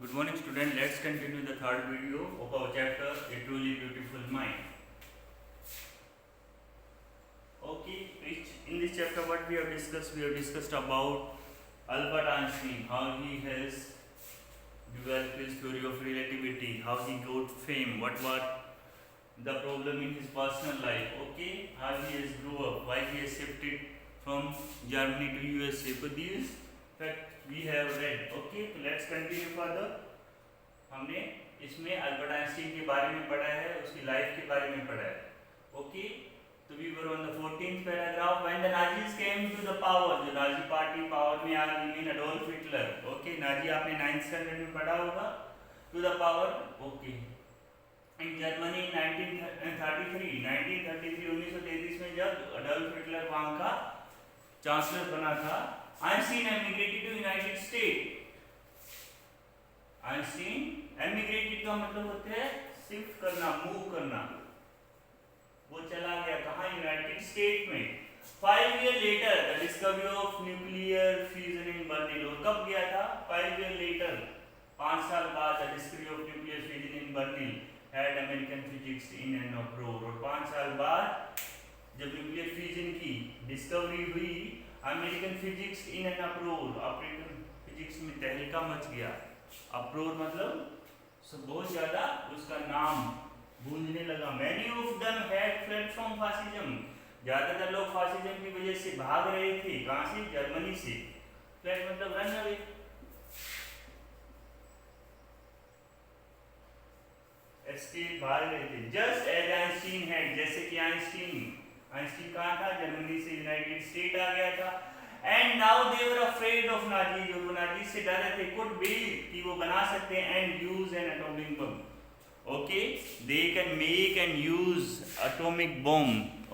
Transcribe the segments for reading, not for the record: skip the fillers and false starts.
Good morning, student. Let's continue the third video of our chapter A Truly Beautiful Mind. Okay, in this chapter, what we have discussed? We have discussed about Albert Einstein, how he has developed his theory of relativity, how he got fame, what was the problem in his personal life. Okay, how he has grew up, why he has shifted from Germany to USA. So these facts we have read. Okay, so let's continue further. हमने इसमें Albert Einstein के बारे में पढ़ा है, उसकी life के बारे में पढ़ा है. ओके, तो we were on the 14th paragraph. When the Nazis came to the power, जो नाजी पार्टी पावर में आ गई, mean Adolf Hitler. Okay, Nazi आपने 9th स्टैंडर्ड में पढ़ा होगा. To the power. Okay, in Germany 1933 1933 में जब अडोल्फ हिटलर वहां का चांसलर बना था, Einstein emigrated to United State. Einstein emigrated का मतलब होता है शिफ्ट करना, मूव करना. वो चला गया कहाँ? यूनाइटेड स्टेट में. 5 years later the discovery of nuclear fusion in Berlin. और कब गया था? 5 years later, 5 साल बाद the discovery of nuclear fusion in Berlin had American physics in an अप्रोर. और 5 साल बाद जब न्यूक्लियर फ्यूजन की डिस्कवरी हुई, American physics in an अप्रोर, American physics में तहलका मच गया. अप्रोर मतलब बहुत ज्यादा उसका नाम गूंजने लगा. Many of them had fled from fascism. ज्यादातर लोग फासिज्म की वजह से भाग रहे थे. कहां से? जर्मनी से. फ्लेड मतलब रन अवे. एस्केप, भाग रहे थे. जस्ट एज आइंस्टीन हैड, जैसे कि आइंस्टीन कहां था? जर्मनी से यूनाइटेड स्टेट आ गया था. And now they were afraid of Nazis. वो नाजीज से डर रहे थे. कुड बिल्ड, कि वो बना सकते हैं, and use N atomic bomb. Okay, they can make and use atomic bomb.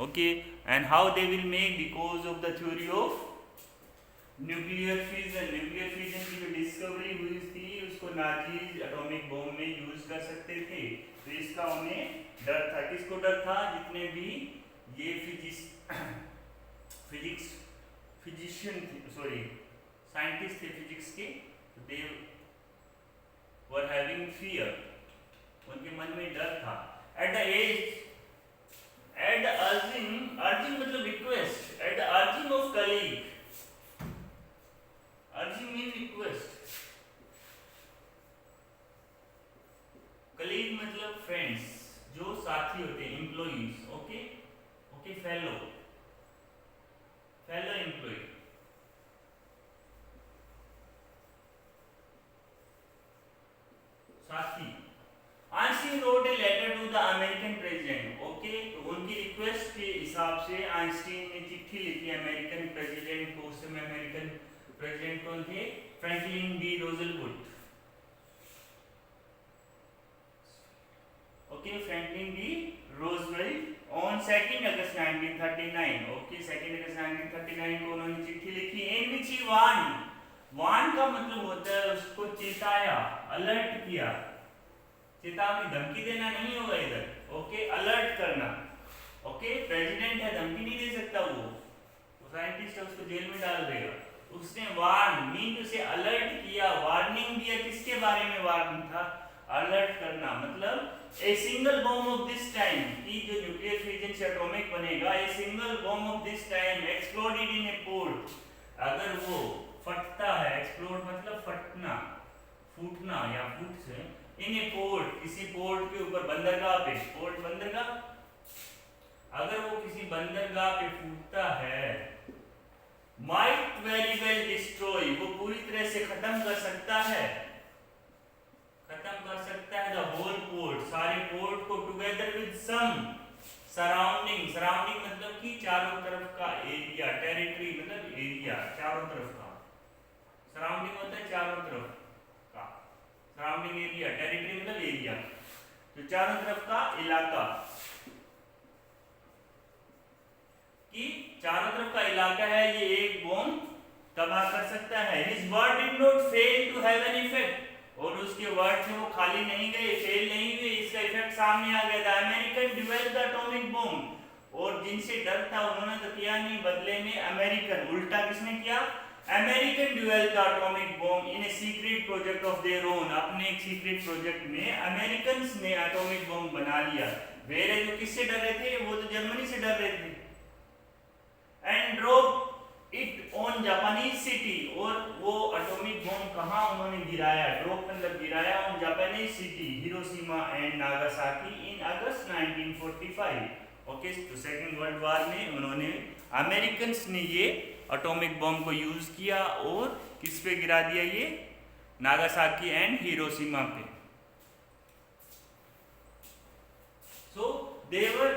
Okay, and how they will make? Because of the theory of nuclear fusion. Nuclear fusion की जो डिस्कवरी हुई थी, उसको नाजीज एटॉमिक बम में use कर सकते थे. तो इसका उन्हें डर था. किसको डर था? जितने भी ये फिजिशियन थे, सॉरी साइंटिस्ट थे फिजिक्स के, दे वर हैविंग फियर. उनके मन में डर था. एट द अर्जिंग मतलब request, at the urging of colleague. Urging mean request, colleague मतलब फ्रेंड्स, जो साथी होते हैं, एम्प्लॉइज. Okay, fellow employee. साथी. Einstein wrote a letter to the American president. Okay, तो उनकी रिक्वेस्ट के हिसाब से आइंस्टीन ने चिट्ठी लिखी अमेरिकन प्रेसिडेंट को. उस समय अमेरिकन प्रेसिडेंट कौन थे? Franklin D Roosevelt. Okay, Franklin D Roosevelt on 2 August 1939. Okay, 2 अगस्त 1939 को उन्होंने चिट्ठी लिखी. इन विच ही वार्न का मतलब होता है उसको चेताया, अलर्ट किया. चेतावनी, धमकी देना नहीं होगा इधर. ओके, अलर्ट करना. ओके, प्रेसिडेंट है, धमकी नहीं दे सकता. वो साइंटिस्ट है, उसको जेल में डाल देगा. उसने वार्न मीन टू से अलर्ट किया, वार्निंग दिया. किसके बारे में वार्न था? अलर्ट करना. मतलब a single bomb of this time, की जो न्यूक्लियर फ्यूजन से एटॉमिक बनेगा, a single bomb of this time exploded in A port. अगर वो फटता है, एक्सप्लोड मतलब फटना, फूटना या फूट से, इन ए पोर्ट, किसी पोर्ट के ऊपर, बंदरगाह पे. पोर्ट बंदरगाह. अगर वो किसी बंदरगाह पे फूटता है, माइट वेरी वेल डिस्ट्रॉय, वो पूरी तरह से खत्म कर सकता है द होल पोर्ट, सारे पोर्ट को, टुगेदर विद सम सराउंडिंग मतलब कि चारों तरफ का एरिया. टेरिटरी मतलब एरिया, चारों तरफ का. सराउंडिंग होता है चारों तरफ का, सराउंडिंग एरिया. टेरिटरी मतलब एरिया, तो चारों तरफ का इलाका. कि चारों तरफ का इलाका है, ये एक बॉम्ब तबाह कर सकता है. His word did not fail to have an effect. और उसके वर्ड से वो खाली नहीं गए, फेल नहीं हुए, इसका इफेक्ट सामने आ गया. The American develop the atomic bomb. और जिनसे डर था उन्होंने तो किया नहीं, बदले में अमेरिकन. उल्टा किसने किया? American developed atomic bomb in a secret project of their own. अपने एक सीक्रेट प्रोजेक्ट में अमेरिकन ने एटॉमिक बम बना लिया। वेरे जो किससे डर रहे थे, वो तो जर्मनी से डर रहे थे। And drop it on Japanese city, और वो एटॉमिक बम कहाँ उन्होंने गिराया, ड्रॉप मतलब गिराया on Japanese city Hiroshima and Nagasaki in August 1945। Okay, तो सेकेंड वर्ल्ड वॉर में उन्होंने अमेरिकन ने ये एटॉमिक बम को यूज किया और किस पे गिरा दिया, ये नागासाकी एंड हिरोशिमा पे। सो दे वर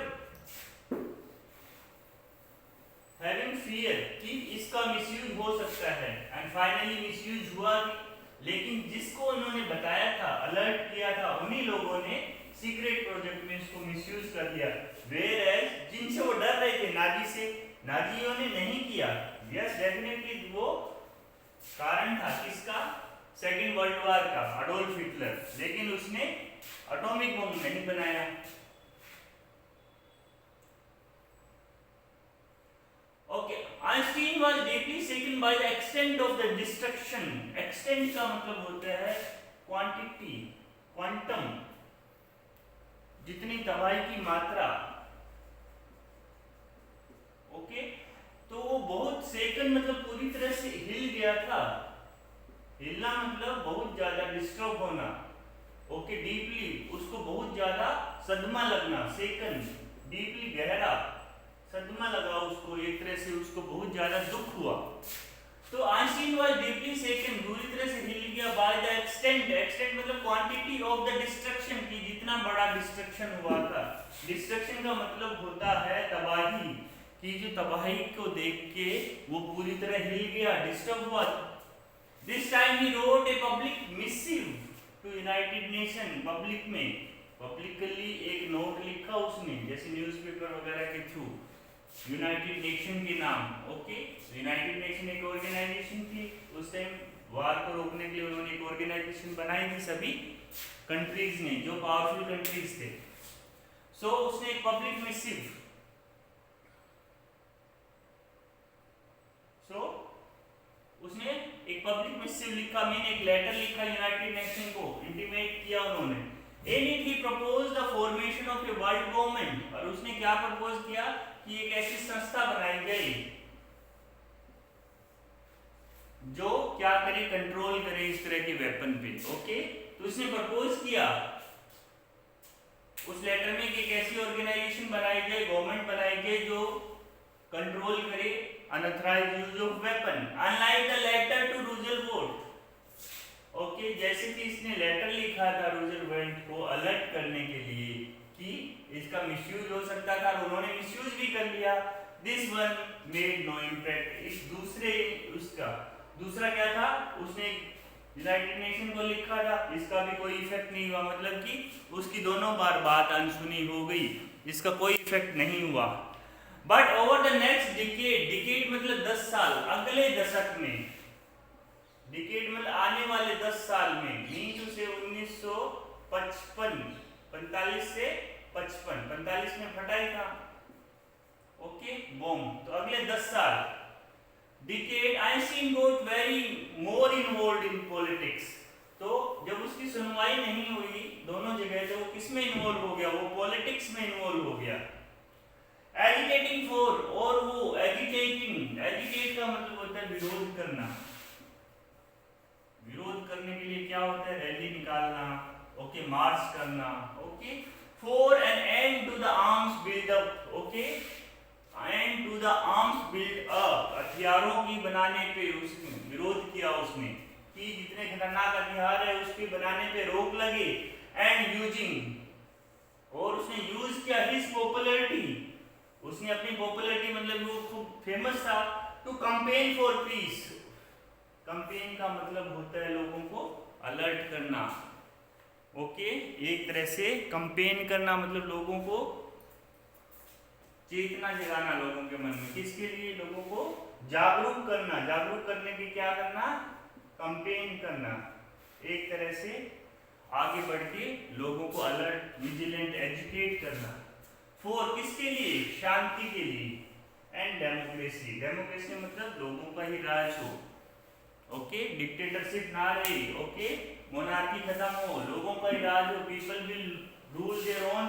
हैविंग फियर कि इसका मिसयूज हो सकता है, एंड फाइनली मिसयूज हुआ। लेकिन जिसको उन्होंने बताया था, अलर्ट किया था, उन्हीं लोगों ने सीक्रेट प्रोजेक्ट में इसको मिसयूज कर दिया। वेयर एज जिनसे वो डर रहे थे, नाजी से, नाजियों ने नहीं किया। यस डेफिनेटली वो कारण था किसका, सेकेंड वर्ल्ड वॉर का, अडोल्फ हिटलर। लेकिन उसने एटॉमिक बम नहीं बनाया। Okay, Einstein was deeply shaken by the extent of the destruction. Extent का मतलब होता है क्वांटिटी, क्वांटम, जितनी तबाही की मात्रा। ओके, तो वो बहुत सेकंड मतलब पूरी तरह से हिल गया था। हिलना मतलब बहुत ज्यादा डिस्टर्ब होना। ओके, डीपली, उसको बहुत ज्यादा सदमा लगना, सेकंड, डीपली गहरा सदमा लगा उसको, एक तरह से उसको बहुत ज्यादा दुख हुआ। तो आइंस्टीन वाज डीपली सेकंड, पूरी तरह से हिल गया बाय द एक्सटेंट। एक्सटेंट मतलब क्वांटिटी ऑफ द डिस्ट्रक्शन, की जितना बड़ा डिस्ट्रक्शन हुआ था। डिस्ट्रक्शन का मतलब होता है तबाही, कि जो तबाही को देख के वो पूरी तरह हिल गया, डिस्टर्ब हुआ। This time he wrote a public missive to United Nation. Public में, पब्लिकली एक नोट लिखा उसने, जैसे न्यूज़पेपर वगैरह के थ्रू, यूनाइटेड नेशन के नाम। ओके, यूनाइटेड नेशन एक ऑर्गेनाइजेशन थी उस टाइम, वार को रोकने के लिए उन्होंने एक ऑर्गेनाइजेशन बनाई थी सभी कंट्रीज ने, जो पावरफुल कंट्रीज थे। सो उसने एक पब्लिक मिसिव, उसने एक पब्लिक मिसिव लिखा, मैंने एक लेटर लिखा यूनाइटेड नेशन को, इंटीमेट किया उन्होंने। In it he propose the formation of a world government, और उसने क्या प्रपोज किया कि एक ऐसी संस्था बनाई गई जो क्या करे, कंट्रोल करे इस तरह के वेपन पे। ओके, तो उसने प्रपोज किया उस लेटर में कि एक ऐसी ऑर्गेनाइजेशन बनाई जाए, गवर्नमेंट बनाई जाए जो कंट्रोल करे unauthorised use of weapon, unlike the letter to Roosevelt. Okay, जैसे कि इसने लेटर लिखा था रूजवेल्ट को अलर्ट करने के लिए कि इसका मिसयूज हो सकता था, और उन्होंने मिसयूज भी कर लिया। This one made no impact. इस दूसरे, उसका दूसरा क्या था, उसने यूनाइटेड नेशन को लिखा था, इसका भी कोई इफेक्ट नहीं हुआ। मतलब कि उसकी दोनों बार बात अनसुनी हो गई, इसका कोई इफेक्ट नहीं हुआ। But over the next decade, decade मतलब 10 साल, अगले दशक में, डिकेड मतलब आने वाले 10 साल में, मीन से 1955, 45 से 55, 45 में फटा ही था। ओके, बॉम्ब, तो अगले 10 साल decade, Einstein got very more involved in politics. तो जब उसकी सुनवाई नहीं हुई दोनों जगह, तो वो किस में इन्वॉल्व हो गया, वो पॉलिटिक्स में इन्वॉल्व हो गया। एजिटेटिंग फॉर, और वो एजिटेटिंग, एजिटेट का मतलब होता है विरोध करना। विरोध करने के लिए क्या होता है, रैली निकालना, ओके, मार्च करना। Okay, for an end to the arms buildup. Okay, end to the arms build up, हथियारों की बनाने पे उसने विरोध किया उसने, कि जितने खतरनाक हथियार है उसके बनाने पे रोक लगे। एंड यूजिंग, और उसने यूज किया हिज पॉपुलैरिटी, उसने अपनी पॉपुलैरिटी मतलब वो खूब फेमस था, to campaign for peace. Campaign का मतलब होता है लोगों को अलर्ट करना। ओके, एक तरह से कैंपेन करना मतलब लोगों को चेतना जगाना, लोगों के मन में, किसके लिए, लोगों को जागरूक करना। जागरूक करने के क्या करना, कैंपेन करना, एक तरह से आगे बढ़ के लोगों को अलर्ट, विजिलेंट, एजुकेट करना। फॉर किसके लिए, शांति के लिए। एंड डेमोक्रेसी, डेमोक्रेसी मतलब लोगों का ही राज हो, डिक्टेटरशिप ना रही, ओके, मोनार्की खत्म हो, लोगों का ही राज हो, people will rule their own